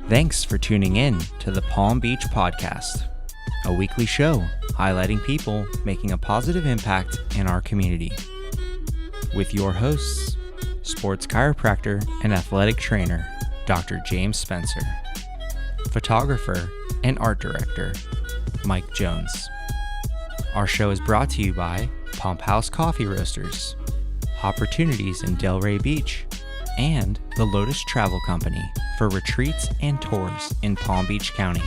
Thanks for tuning in to the Palm Beach Podcast, a weekly show highlighting people making a positive impact in our community. With your hosts, sports chiropractor and athletic trainer, Dr. James Spencer, photographer and art director, Mike Jones. Our show is brought to you by Pump House Coffee Roasters, Hopportunities in Delray Beach, and the Lotus Travel Company for retreats and tours in Palm Beach County.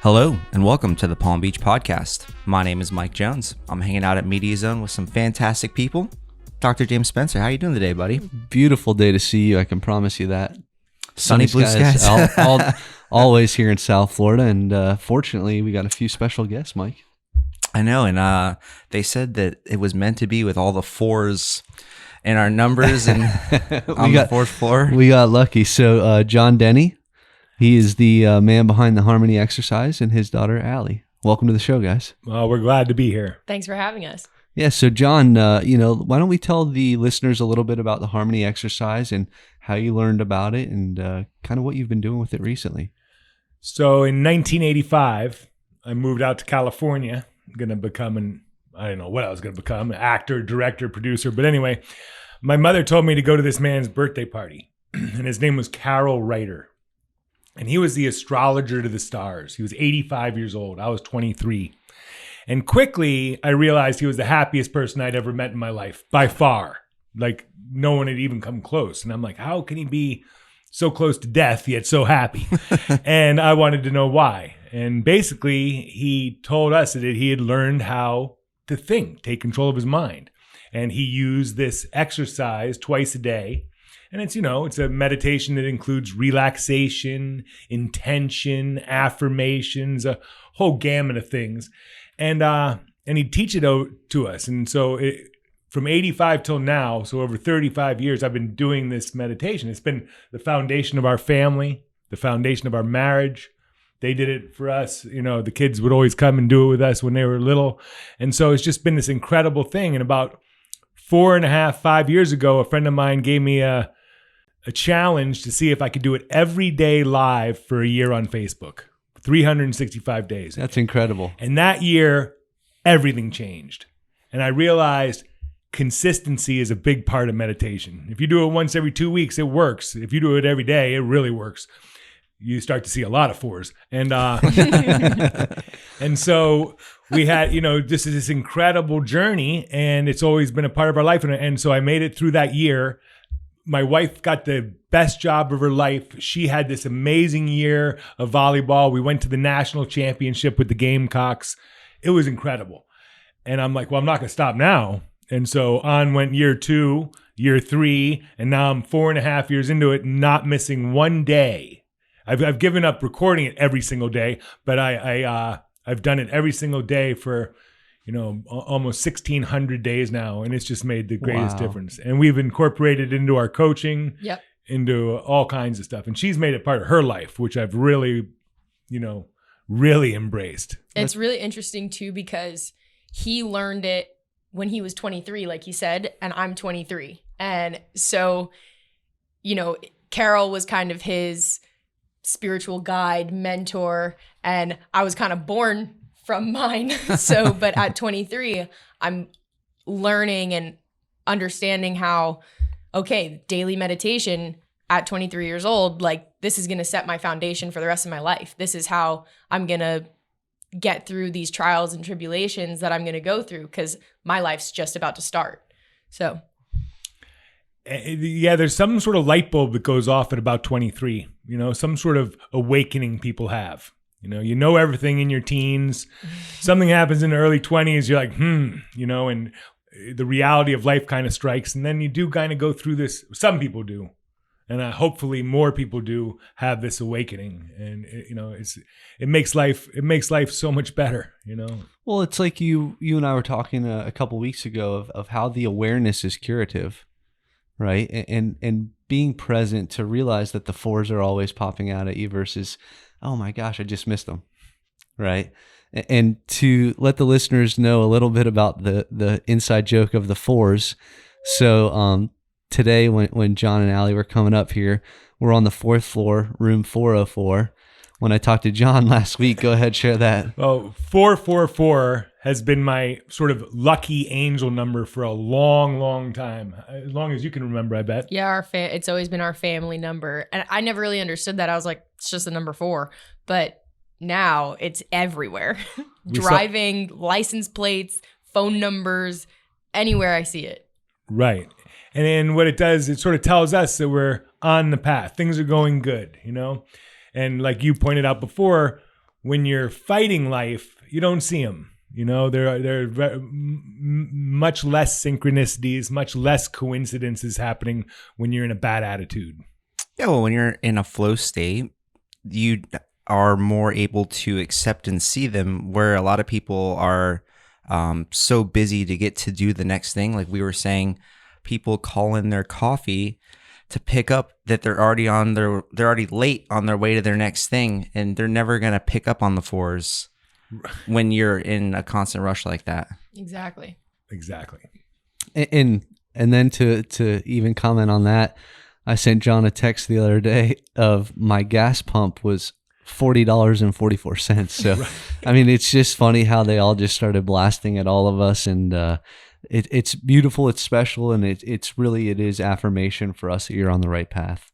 Hello, and welcome to the Palm Beach Podcast. My name is Mike Jones. I'm hanging out at Media Zone with some fantastic people. Dr. James Spencer, how you doing today, buddy? Beautiful day to see you. I can promise you that. Sunny blue skies. Always here in South Florida, and fortunately, we got a few special guests, Mike. I know, and they said that it was meant to be with all the fours and our numbers and on the fourth floor. We got lucky. So John Denney, he is the man behind the Harmony Exercise, and his daughter, Allie. Welcome to the show, guys. Well, we're glad to be here. Thanks for having us. Yeah, so John, why don't we tell the listeners a little bit about the Harmony Exercise and how you learned about it and kind of what you've been doing with it recently. So in 1985, I moved out to California, going to become I don't know what I was going to become, an actor, director, producer. But anyway, my mother told me to go to this man's birthday party, and his name was Carol Reiter. And he was the astrologer to the stars. He was 85 years old. I was 23. And quickly, I realized he was the happiest person I'd ever met in my life, by far. Like, no one had even come close. And I'm like, how can he be so close to death, yet so happy? And I wanted to know why. And basically, he told us that he had learned how to think, take control of his mind. And he used this exercise twice a day. And it's a meditation that includes relaxation, intention, affirmations, a whole gamut of things. And he'd teach it to us. And so from 85 till now, so over 35 years, I've been doing this meditation. It's been the foundation of our family, the foundation of our marriage. They did it for us. The kids would always come and do it with us when they were little. And so it's just been this incredible thing. And about 5 years ago, a friend of mine gave me a challenge to see if I could do it every day live for a year on Facebook, 365 days. That's incredible. And that year, everything changed. And I realized consistency is a big part of meditation. If you do it once every 2 weeks, it works. If you do it every day, it really works. You start to see a lot of fours. And and so we had, this is this incredible journey, and it's always been a part of our life. And so I made it through that year. My wife got the best job of her life. She had this amazing year of volleyball. We went to the national championship with the Gamecocks. It was incredible. And I'm like, well, I'm not going to stop now. And so on went year 2, year 3, and now I'm 4.5 years into it, not missing one day. I've given up recording it every single day, but I've done it every single day for almost 1,600 days now, and it's just made the greatest difference. And we've incorporated it into our coaching, into all kinds of stuff. And she's made it part of her life, which I've really, really embraced. It's really interesting too, because he learned it when he was 23, like he said, and I'm 23. And so, Carol was kind of his spiritual guide, mentor, and I was kind of born from mine. So, but at 23, I'm learning and understanding how, daily meditation at 23 years old, like this is going to set my foundation for the rest of my life. This is how I'm going to get through these trials and tribulations that I'm going to go through, because my life's just about to start. So. Yeah, there's some sort of light bulb that goes off at about 23, some sort of awakening people have. You know everything in your teens. Something happens in the early 20s, you're like, and the reality of life kind of strikes. And then you do kind of go through this. Some people do. And hopefully more people do have this awakening. And, it makes life so much better, Well, it's like you and I were talking a couple weeks ago of how the awareness is curative. Right. And being present to realize that the fours are always popping out at you versus, oh my gosh, I just missed them. Right. And to let the listeners know a little bit about the inside joke of the fours. So today when John and Allie were coming up here, we're on the 4th floor, room 404. When I talked to John last week, go ahead, share that. Oh, 444 has been my sort of lucky angel number for a long, long time. As long as you can remember, I bet. Yeah, it's always been our family number. And I never really understood that. I was like, it's just a number 4. But now it's everywhere. Driving, license plates, phone numbers, anywhere I see it. Right. And then what it does, it sort of tells us that we're on the path. Things are going good, you know? And like you pointed out before, when you're fighting life, you don't see them. You know, there are much less synchronicities, much less coincidences happening when you're in a bad attitude. Yeah, well, when you're in a flow state, you are more able to accept and see them, where a lot of people are so busy to get to do the next thing. Like we were saying, people call in their coffee to pick up that they're already late on their way to their next thing, and they're never going to pick up on the 4s when you're in a constant rush like that. Exactly. And then to even comment on that, I sent John a text the other day of my gas pump was $40.44. So, right. I mean, it's just funny how they all just started blasting at all of us, and it's beautiful, it's special, and it is affirmation for us that you're on the right path.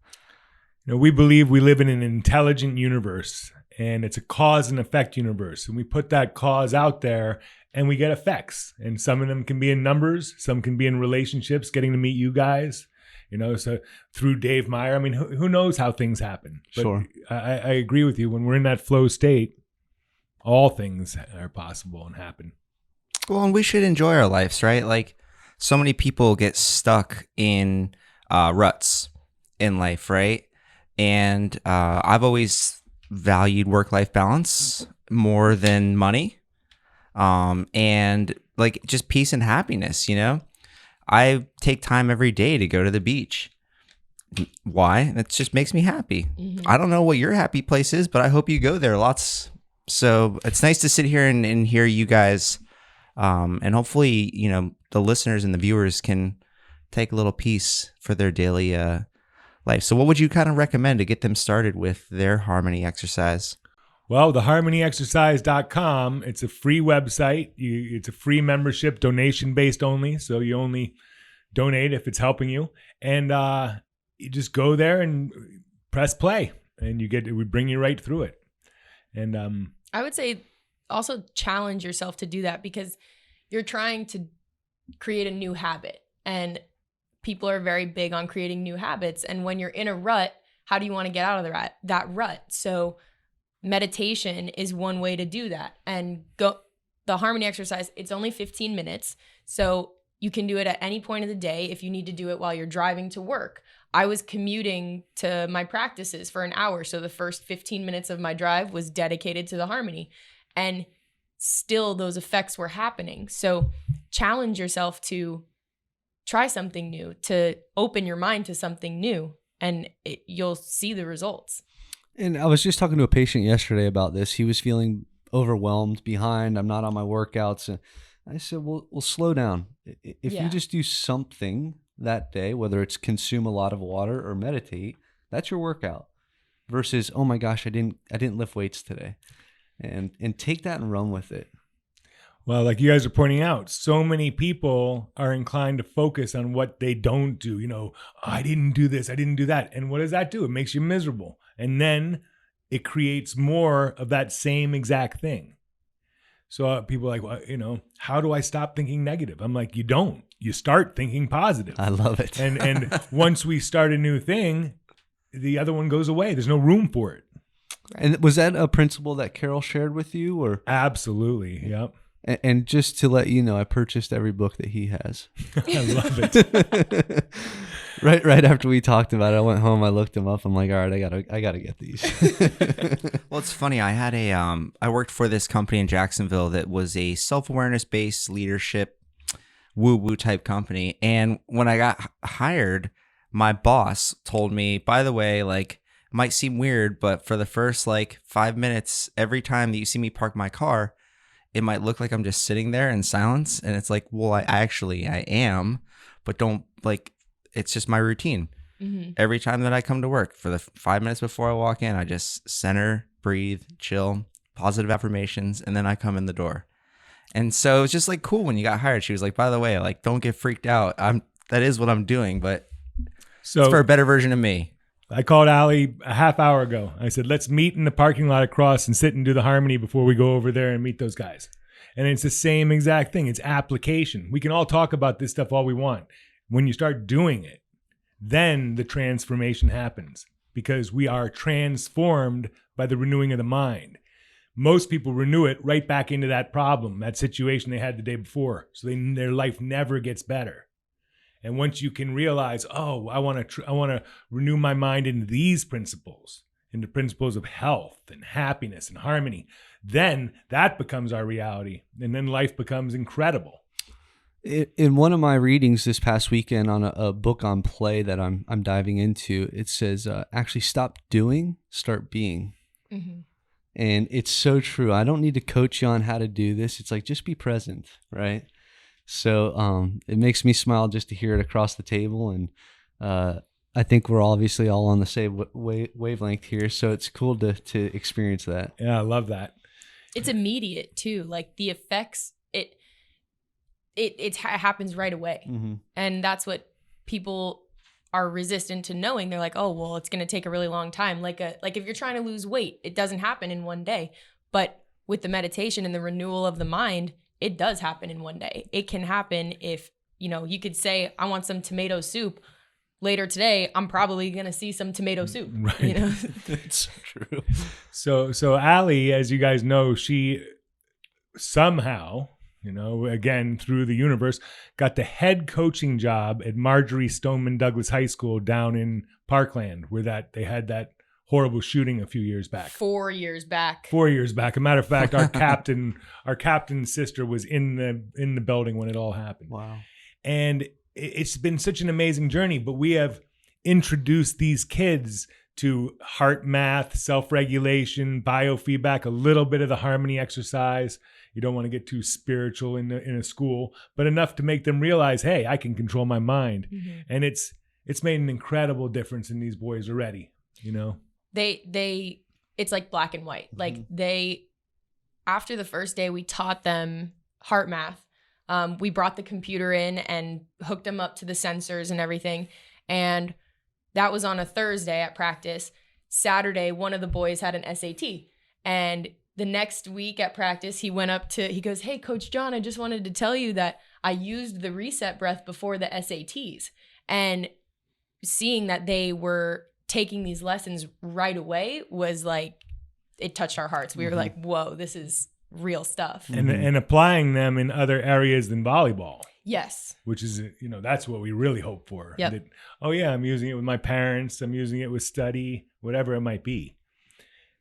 You know, we believe we live in an intelligent universe, and it's a cause and effect universe. And we put that cause out there and we get effects. And some of them can be in numbers, some can be in relationships, getting to meet you guys, you know, so through Dave Meyer. I mean, who knows how things happen? But sure. I agree with you. When we're in that flow state, all things are possible and happen. Well, and we should enjoy our lives, right? Like so many people get stuck in ruts in life, right? And I've always valued work-life balance more than money, and like just peace and happiness, you know? I take time every day to go to the beach. Why? It just makes me happy. Mm-hmm. I don't know what your happy place is, but I hope you go there lots. So it's nice to sit here and hear you guys. And hopefully, you know, the listeners and the viewers can take a little piece for their daily life. So what would you kind of recommend to get them started with their Harmony exercise? Well, the harmonyexercise.com, it's a free website. It's a free membership, donation-based only. So you only donate if it's helping you. And you just go there and press play, and we bring you right through it. And I would say also challenge yourself to do that, because you're trying to create a new habit, and people are very big on creating new habits. And when you're in a rut, how do you want to get out of that rut? So meditation is one way to do that. And the Harmony exercise, it's only 15 minutes. So you can do it at any point of the day if you need to do it while you're driving to work. I was commuting to my practices for an hour. So the first 15 minutes of my drive was dedicated to the Harmony. And still those effects were happening. So challenge yourself to try something new, to open your mind to something new, and you'll see the results. And I was just talking to a patient yesterday about this. He was feeling overwhelmed, behind. I'm not on my workouts. And I said, well, slow down. If you just do something that day, whether it's consume a lot of water or meditate, that's your workout. Versus, oh my gosh, I didn't lift weights today. And take that and run with it. Well, like you guys are pointing out, so many people are inclined to focus on what they don't do. You know, I didn't do this, I didn't do that. And what does that do? It makes you miserable. And then it creates more of that same exact thing. So people are like, well, you know, how do I stop thinking negative? I'm like, you don't. You start thinking positive. I love it. And once we start a new thing, the other one goes away. There's no room for it. And was that a principle that Carol shared with you, or? Absolutely. Yep. And just to let you know, I purchased every book that he has. I love it. Right after we talked about it, I went home, I looked him up. I'm like, all right, I gotta get these. Well, it's funny. I had I worked for this company in Jacksonville that was a self-awareness based leadership woo-woo type company. And when I got hired, my boss told me, by the way, like, it might seem weird, but for the first like 5 minutes, every time that you see me park my car, it might look like I'm just sitting there in silence. And it's like, well, I am, but don't like, it's just my routine. Mm-hmm. Every time that I come to work, for the 5 minutes before I walk in, I just center, breathe, chill, positive affirmations, and then I come in the door. And so it's just like cool when you got hired. She was like, by the way, like, don't get freaked out. That is what I'm doing, but So it's for a better version of me. I called Allie a half hour ago. I said, let's meet in the parking lot across and sit and do the Harmony before we go over there and meet those guys. And it's the same exact thing. It's application. We can all talk about this stuff all we want. When you start doing it, then the transformation happens because we are transformed by the renewing of the mind. Most people renew it right back into that problem, that situation they had the day before. So their life never gets better. And once you can realize, oh, I want to renew my mind into these principles, into principles of health and happiness and harmony, then that becomes our reality. And then life becomes incredible. In one of my readings this past weekend on a book on play that I'm diving into, it says, actually stop doing, start being. Mm-hmm. And it's so true. I don't need to coach you on how to do this. It's like, just be present, right? So it makes me smile just to hear it across the table. And I think we're obviously all on the same wavelength here. So it's cool to experience that. Yeah, I love that. It's immediate too. Like the effects, it happens right away. Mm-hmm. And that's what people are resistant to knowing. They're like, oh, well, it's going to take a really long time. Like if you're trying to lose weight, it doesn't happen in one day. But with the meditation and the renewal of the mind, it does happen in one day. It can happen if, you could say, I want some tomato soup. Later today, I'm probably going to see some tomato soup. Right. It's true. So Allie, as you guys know, she somehow, again, through the universe, got the head coaching job at Marjorie Stoneman Douglas High School down in Parkland, where they had that horrible shooting a few years back. 4 years back. 4 years back. A matter of fact, our captain's sister was in the building when it all happened. Wow. And it's been such an amazing journey, but we have introduced these kids to heart math, self-regulation, biofeedback, a little bit of the Harmony exercise. You don't want to get too spiritual in a school, but enough to make them realize, hey, I can control my mind. Mm-hmm. And it's made an incredible difference in these boys already, They it's like black and white. Mm-hmm. Like after the first day, we taught them heart math. We brought the computer in and hooked them up to the sensors and everything. And that was on a Thursday at practice. Saturday, one of the boys had an SAT. And the next week at practice, he goes, hey, Coach John, I just wanted to tell you that I used the reset breath before the SATs. And seeing that they were taking these lessons right away was like, it touched our hearts. We were like, whoa, this is real stuff. and applying them in other areas than volleyball. Yes. Which is, that's what we really hope for. Yep. That, oh yeah, I'm using it with my parents. I'm using it with study, whatever it might be.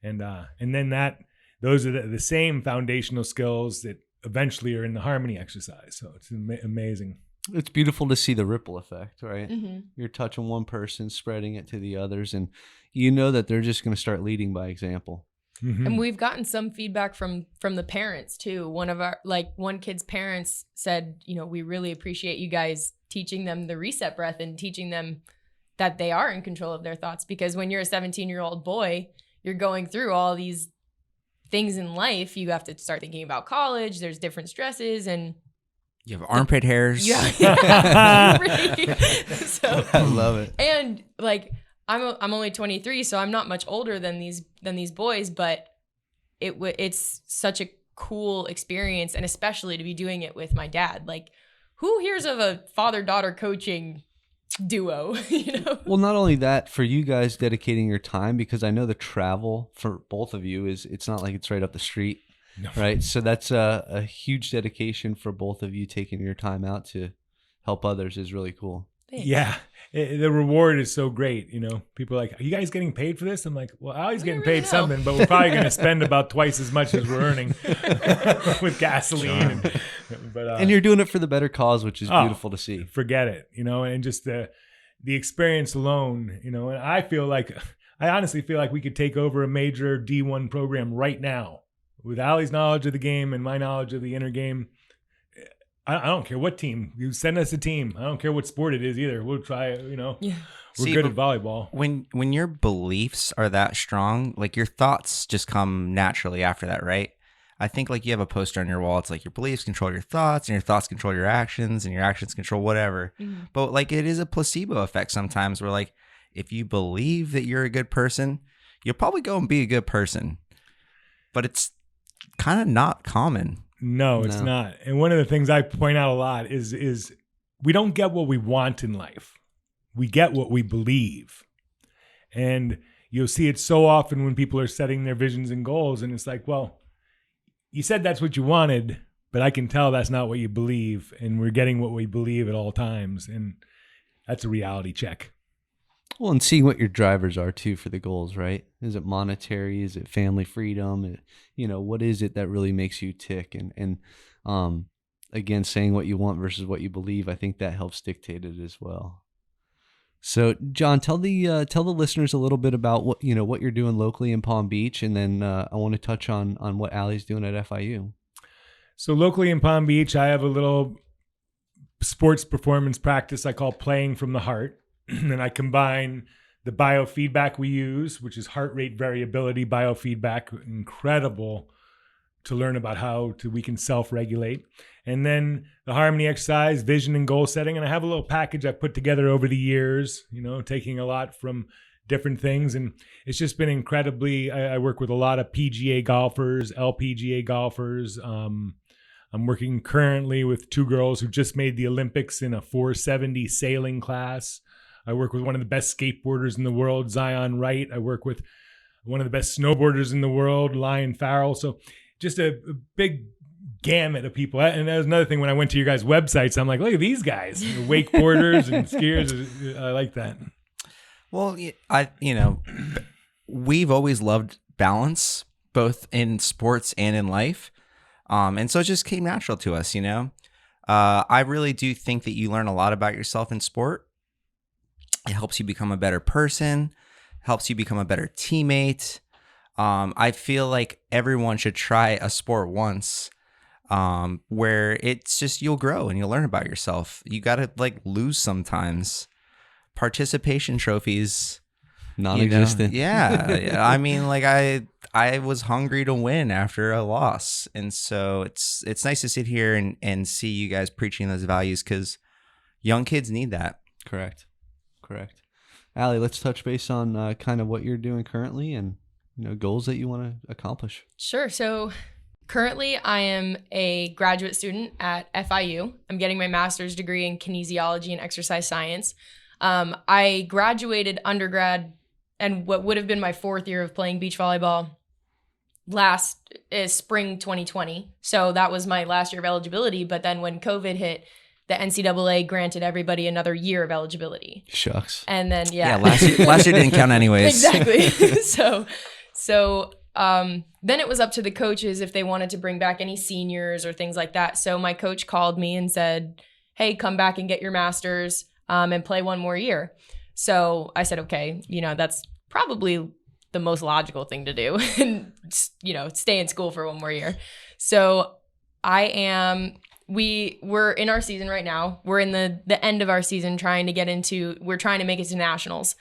And then those are the same foundational skills that eventually are in the Harmony exercise. So it's amazing. It's beautiful to see the ripple effect, right? Mm-hmm. You're touching one person, spreading it to the others, and that they're just going to start leading by example. Mm-hmm. And we've gotten some feedback from the parents too. One kid's parents said, we really appreciate you guys teaching them the reset breath and teaching them that they are in control of their thoughts. Because when you're a 17-year-old boy, you're going through all these things in life. You have to start thinking about college. There's different stresses and You have armpit hairs. yeah. So I love it. and I'm only 23, so I'm not much older than these boys, but it's such a cool experience, and especially to be doing it with my dad. Like, who hears of a father-daughter coaching duo? Well, not only that, for you guys dedicating your time, because I know the travel for both of you it's not like it's right up the street, No. right? So that's a huge dedication for both of you, taking your time out to help others is really cool. Thanks. Yeah. The reward is so great. People are like, are you guys getting paid for this? I'm like, well, Allie's getting don't really paid know. something, but we're probably going to spend about twice as much as we're earning with gasoline. And you're doing it for the better cause, which is beautiful to see. Forget it, and just the experience alone, and I honestly feel like we could take over a major D1 program right now with Allie's knowledge of the game and my knowledge of the inner game. I don't care what team. You send us a team. I don't care what sport it is either. We'll try it, Yeah. We're good at volleyball. When your beliefs are that strong, like your thoughts just come naturally after that, right? I think like you have a poster on your wall. It's like your beliefs control your thoughts, and your thoughts control your actions, and your actions control whatever. But like it is a placebo effect sometimes where like if you believe that you're a good person, you'll probably go and be a good person. But it's kind of not common. No, it's not. And one of the things I point out a lot is we don't get what we want in life. We get what we believe. And you'll see it so often when people are setting their visions and goals. And it's like, well, you said that's what you wanted, but I can tell that's not what you believe. And we're getting what we believe at all times. And that's a reality check. Well, and seeing what your drivers are too for the goals, right? Is it monetary? Is it family freedom? What is it that really makes you tick? And again, saying what you want versus what you believe, I think that helps dictate it as well. So, John, tell the listeners a little bit about what you're doing locally in Palm Beach, and then I want to touch on what Allie's doing at FIU. So locally in Palm Beach, I have a little sports performance practice I call Playing from the Heart. And I combine the biofeedback we use, which is heart rate variability biofeedback, incredible to learn about how we can self-regulate. And then the Harmony Exercise, vision and goal setting. And I have a little package I've put together over the years, taking a lot from different things. And it's just been incredibly, I work with a lot of PGA golfers, LPGA golfers. I'm working currently with 2 girls who just made the Olympics in a 470 sailing class. I work with one of the best skateboarders in the world, Zion Wright. I work with one of the best snowboarders in the world, Lion Farrell. So just a big gamut of people. And that was another thing when I went to your guys' websites. I'm like, look at these guys, wakeboarders and skiers. I like that. Well, we've always loved balance, both in sports and in life. And so it just came natural to us, I really do think that you learn a lot about yourself in sport. It helps you become a better person, helps you become a better teammate. I feel like everyone should try a sport once where it's just you'll grow and you'll learn about yourself. You got to lose sometimes. Participation trophies. Non-existent. Yeah. I mean, I was hungry to win after a loss. And so it's nice to sit here and see you guys preaching those values because young kids need that. Correct. Allie, let's touch base on kind of what you're doing currently and goals that you want to accomplish. Sure. So currently I am a graduate student at FIU. I'm getting my master's degree in kinesiology and exercise science. I graduated undergrad and what would have been my 4th year of playing beach volleyball spring 2020. So that was my last year of eligibility. But then when COVID hit, the NCAA granted everybody another year of eligibility. Shucks. And then, last year didn't count anyways. Exactly. So then it was up to the coaches if they wanted to bring back any seniors or things like that. So my coach called me and said, hey, come back and get your master's and play one more year. So I said, okay, that's probably the most logical thing to do and, stay in school for one more year. So we're in our season right now. We're in the end of our season we're trying to make it to nationals.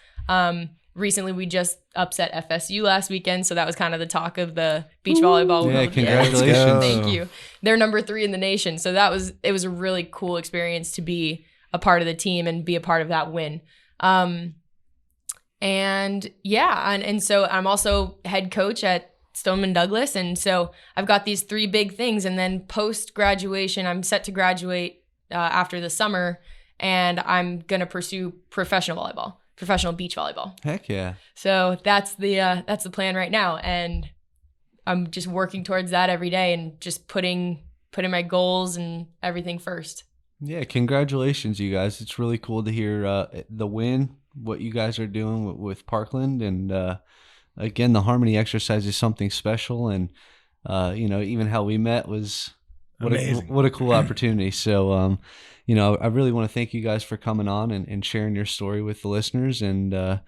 Recently we just upset FSU last weekend. So that was kind of the talk of the beach volleyball world. Congratulations. Thank you. They're number 3 in the nation. So it was a really cool experience to be a part of the team and be a part of that win. And so I'm also head coach at Stoneman Douglas. And so I've got these 3 big things. And then post-graduation, I'm set to graduate after the summer. And I'm going to pursue professional beach volleyball. Heck yeah. So that's the plan right now. And I'm just working towards that every day and just putting my goals and everything first. Yeah, congratulations, you guys. It's really cool to hear the win, what you guys are doing with Parkland. And again, the Harmony Exercise is something special. And, even how we met was what a cool opportunity. So, I really want to thank you guys for coming on and sharing your story with the listeners. And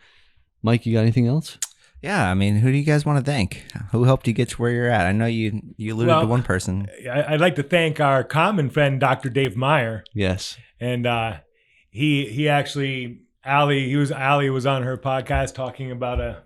Mike, you got anything else? Yeah, I mean, who do you guys want to thank? Who helped you get to where you're at? I know you alluded to one person. I'd like to thank our common friend, Dr. Dave Meyer. Yes. And he actually, Allie was on her podcast talking about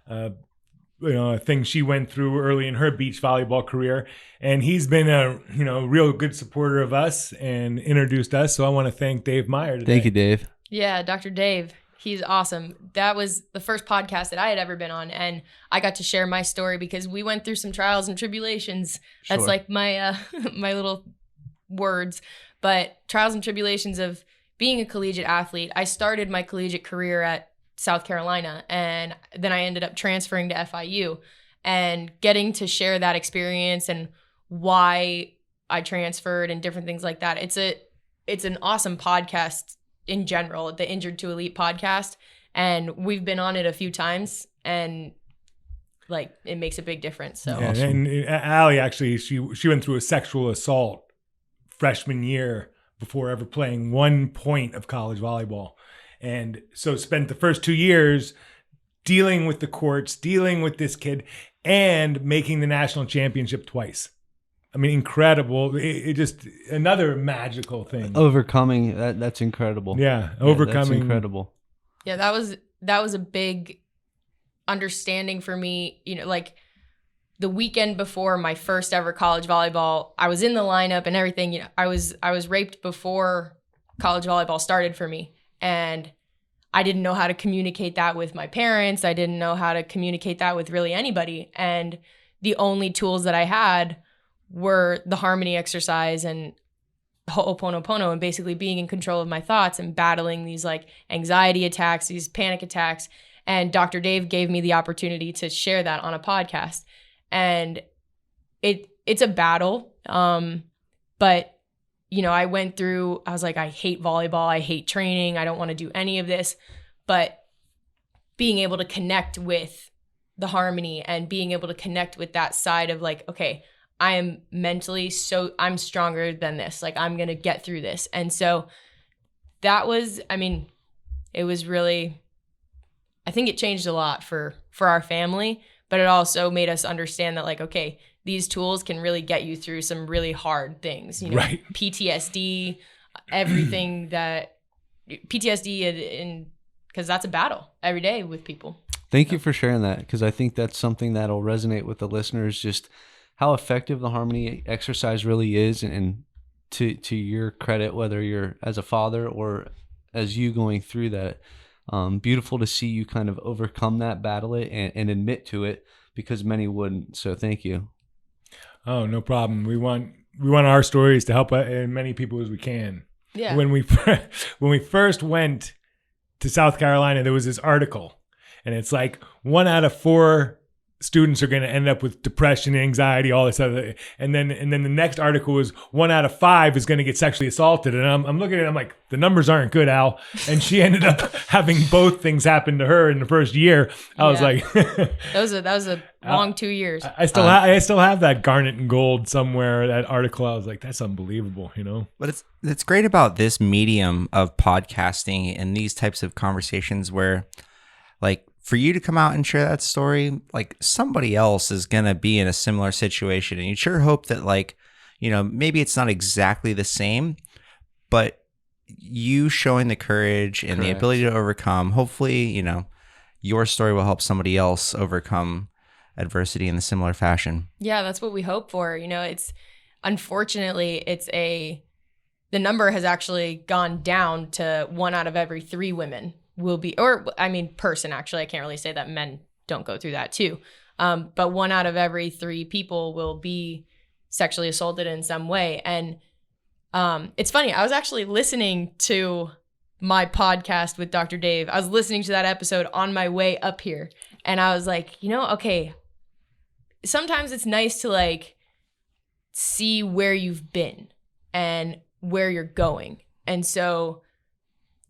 a thing she went through early in her beach volleyball career. And he's been a real good supporter of us and introduced us. So I want to thank Dave Meyer today. Thank you, Dave. Yeah, Dr. Dave. He's awesome. That was the first podcast that I had ever been on, and I got to share my story because we went through some trials and tribulations. That's Sure. like my my little words, but trials and tribulations of being a collegiate athlete. I started my collegiate career at South Carolina, and then I ended up transferring to FIU, and getting to share that experience and why I transferred and different things like that. It's an awesome podcast in general, the Injured to Elite podcast, and we've been on it a few times, and like it makes a big difference. So Yeah, and Allie actually, she went through a sexual assault freshman year before ever playing 1 point of college volleyball, and so spent the first 2 years dealing with the courts, dealing with this kid, and making the national championship twice. I mean, incredible. It just another magical thing. Overcoming that's incredible. Yeah, That's overcoming. incredible. yeah, that was a big understanding for me. Like the weekend before my first ever college volleyball, I was in the lineup and everything. I was raped before college volleyball started for me, and I didn't know how to communicate that with my parents. I didn't know how to communicate that with really anybody, and the only tools that I had were the Harmony Exercise and Hopportunities, and basically being in control of my thoughts and battling these like anxiety attacks, these panic attacks. And Dr. Dave gave me the opportunity to share that on a podcast. And it's a battle. But I went through, I was like, I hate volleyball. I hate training. I don't want to do any of this. But being able to connect with the Harmony and being able to connect with that side of like, okay, I am mentally I'm stronger than this. Like I'm going to get through this. And so that was, it was really, I think it changed a lot for our family, but it also made us understand that like, okay, these tools can really get you through some really hard things, Right. PTSD, everything that PTSD because that's a battle every day with people. Thank you for sharing that, because I think that's something that'll resonate with the listeners, just how effective the Harmony exercise really is. And to your credit, whether you're as a father or as you going through that, beautiful to see you kind of overcome that, battle it, and admit to it, because many wouldn't. So thank you. Oh, no problem. We want our stories to help as many people as we can. Yeah. When we first went to South Carolina, there was this article, and it's like 1 out of 4 students are going to end up with depression, anxiety, all this other, and then the next article was 1 out of 5 is going to get sexually assaulted. And I'm looking at it, I'm like, the numbers aren't good, Al. And she ended up having both things happen to her in the first year. I was like, that was a long 2 years. I still have that garnet and gold somewhere, that article. I was like, that's unbelievable, But it's great about this medium of podcasting and these types of conversations where, like, for you to come out and share that story, like somebody else is going to be in a similar situation. And you sure hope that, like, maybe it's not exactly the same, but you showing the courage and the ability to overcome, hopefully, your story will help somebody else overcome adversity in a similar fashion. Yeah, that's what we hope for. It's unfortunately, the number has actually gone down to 1 out of every 3 women will be, person, actually, I can't really say that men don't go through that too. But 1 out of every 3 people will be sexually assaulted in some way. And it's funny, I was actually listening to my podcast with Dr. Dave. I was listening to that episode on my way up here. And I was like, okay, sometimes it's nice to like see where you've been and where you're going. And so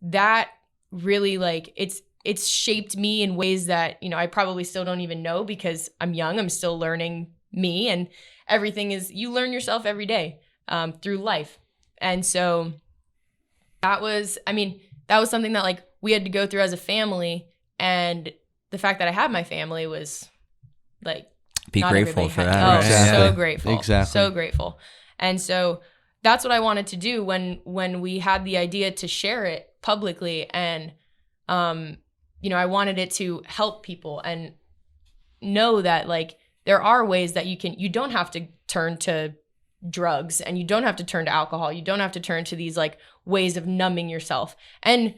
that really like it's shaped me in ways that I probably still don't even know, because I'm young, I'm still learning me, and everything is, you learn yourself every day through life. And so that was something that like we had to go through as a family, and the fact that I had my family was like, Be not grateful everybody for had- that. Oh, right? Exactly. so grateful. Exactly. So grateful. And so that's what I wanted to do when we had the idea to share it publicly. And, you know, I wanted it to help people and know that like there are ways that you don't have to turn to drugs, and you don't have to turn to alcohol. You don't have to turn to these like ways of numbing yourself. And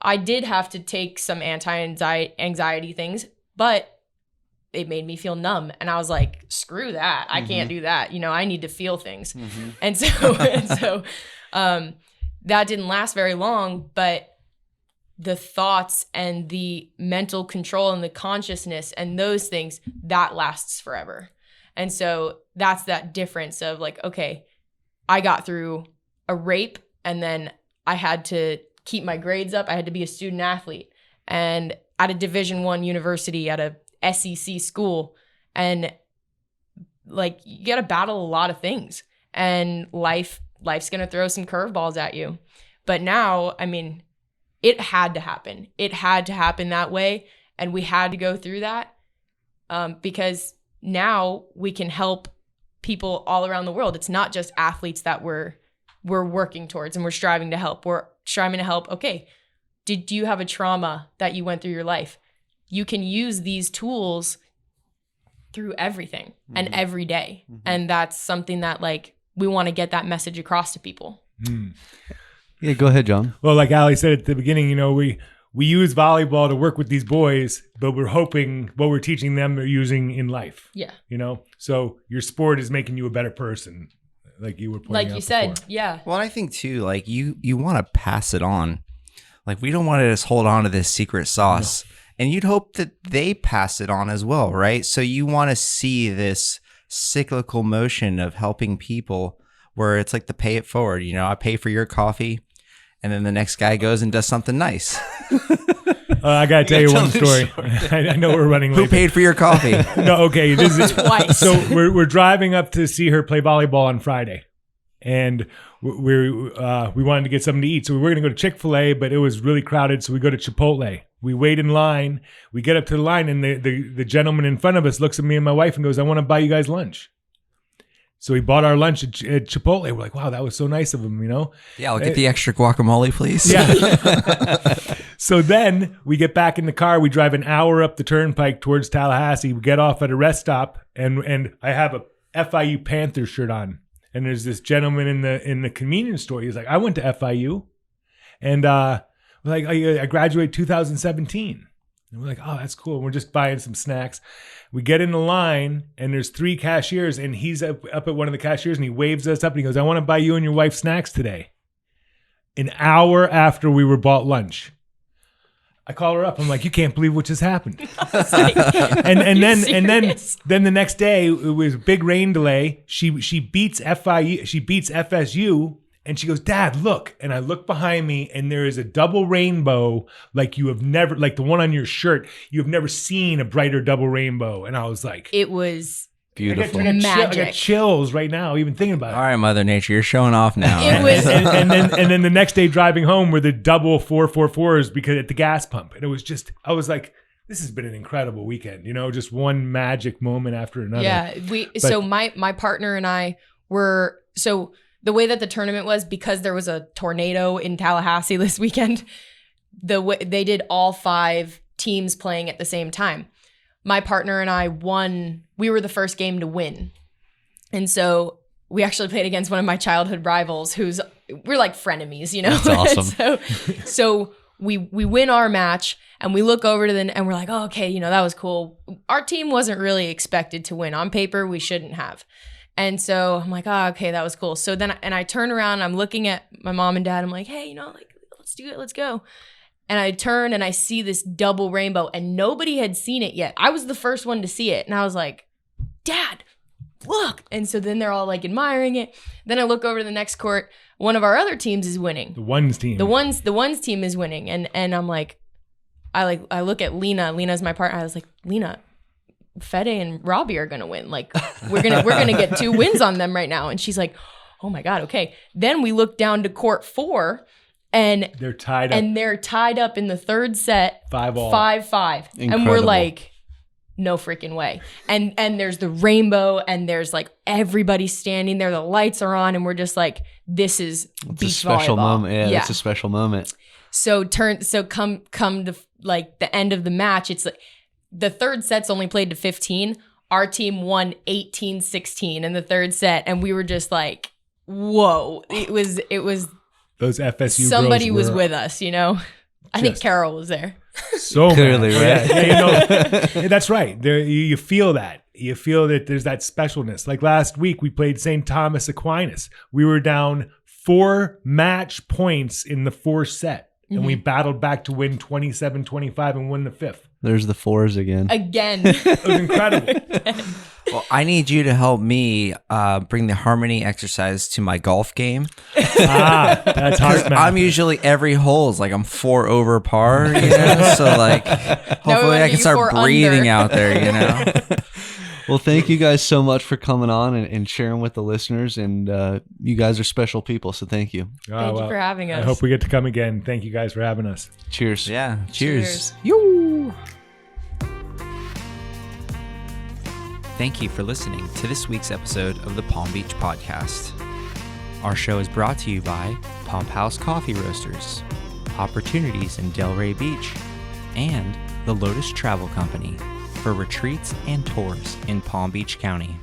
I did have to take some anti-anxiety things, but it made me feel numb. And I was like, screw that. I can't do that. You know, I need to feel things. And so that didn't last very long, but the thoughts and the mental control and the consciousness and those things, that lasts forever. And so that's that difference of like, okay, I got through a rape, and then I had to keep my grades up. I had to be a student athlete, and at a Division I university, at a SEC school, and like you got to battle a lot of things, and life's going to throw some curveballs at you. But now, I mean, it had to happen. It had to happen that way, and we had to go through that because now we can help people all around the world. It's not just athletes that we're working towards and we're striving to help. We're striving to help. Okay, do you have a trauma that you went through your life? You can use these tools through everything and every day. And that's something that like we want to get that message across to people. Yeah, go ahead, John. Well, like Ali said at the beginning, you know, we use volleyball to work with these boys, but we're hoping what we're teaching them they're using in life. Yeah. You know, so your sport is making you a better person, like you were pointing out Like you said, before. yeah. Well, I think too, like you want to pass it on. Like we don't want to just hold on to this secret sauce. No. And you'd hope that they pass it on as well, right? So you want to see this cyclical motion of helping people where it's like the pay it forward. You know, I pay for your coffee, and then the next guy goes and does something nice. I got to tell you one story. I know we're running late. Who paid for your coffee? No, okay. This is Twice. So we're driving up to see her play volleyball on Friday. And we wanted to get something to eat. So we were going to go to Chick-fil-A, but it was really crowded. So we go to Chipotle. We wait in line. We get up to the line, and the gentleman in front of us looks at me and my wife and goes, I want to buy you guys lunch. So we bought our lunch at Chipotle. We're like, wow, that was so nice of him, you know? Yeah, I'll get the extra guacamole, please. Yeah. So then we get back in the car. We drive an hour up the turnpike towards Tallahassee. We get off at a rest stop, and I have a FIU Panthers shirt on. And there's this gentleman in the convenience store. He's like, I went to FIU, and like I graduated 2017. And we're like, oh, that's cool. And we're just buying some snacks. We get in the line, and there's 3 cashiers, and he's up at one of the cashiers, and he waves us up, and he goes, I want to buy you and your wife snacks today. An hour after we were bought lunch. I call her up. I'm like, you can't believe what just happened. Like, and then the next day it was a big rain delay. She beats FIU, she beats FSU, and she goes, Dad, look. And I look behind me, and there is a double rainbow like you have never, like the one on your shirt. You have never seen a brighter double rainbow. And I was like, it was Beautiful. I got magic. chills right now, even thinking about it. All right, Mother Nature, you're showing off now. It was and then the next day driving home were the double 444s because at the gas pump. And it was just, I was like, this has been an incredible weekend, you know, just one magic moment after another. Yeah, so my partner and I were, so the way that the tournament was, because there was a tornado in Tallahassee this weekend, they did all 5 teams playing at the same time. My partner and I won. We were the first game to win. And so we actually played against one of my childhood rivals we're like frenemies, you know? That's awesome. so we win our match, and we look over to and we're like, oh, okay, you know, that was cool. Our team wasn't really expected to win. On paper, we shouldn't have. And so I'm like, oh, okay, that was cool. So then, I turn around, I'm looking at my mom and dad. I'm like, hey, you know, like, let's do it. Let's go. And I turn and I see this double rainbow, and nobody had seen it yet. I was the first one to see it. And I was like, Dad, look. And so then they're all like admiring it. Then I look over to the next court. One of our other teams is winning. The ones team. The ones team is winning. And I'm like, I look at Lena. Lena's my partner. I was like, Lena, Fede and Robbie are gonna win. Like we're gonna get 2 wins on them right now. And she's like, oh my God, okay. Then we look down to court 4, And They're tied up. and they're tied up in the third set, 5-all. 5-5. And we're Incredible. like, no freaking way. And there's the rainbow, and there's like everybody standing there. The lights are on, and we're just like, this is It's beach a special volleyball. moment. Yeah, it's a special moment. So come to like the end of the match, it's like the third set's only played to 15. Our team won 18-16 in the third set, and we were just like, whoa. It was Those FSU somebody girls was were with us, you know. I think just- Carol was there. so Clearly, mad. right? Yeah, that's right. There, you feel that. You feel that there's that specialness. Like last week, we played St. Thomas Aquinas. We were down 4 match points in the fourth set, and we battled back to win 27-25 and win the fifth. There's the 4s again. Again. It was incredible. Well, I need you to help me bring the Harmony exercise to my golf game. That's hard. I'm usually every hole's like I'm 4 over par, you know? So like hopefully I you can start 4 breathing under. out there, you know? Well, thank you guys so much for coming on and sharing with the listeners. And you guys are special people, so thank you. Thank you for having us. I hope we get to come again. Thank you guys for having us. Cheers. Yeah. Cheers. Cheers. Thank you for listening to this week's episode of the Palm Beach Podcast. Our show is brought to you by Pump House Coffee Roasters, Hopportunities in Delray Beach, and the Lotus Travel Company for retreats and tours in Palm Beach County.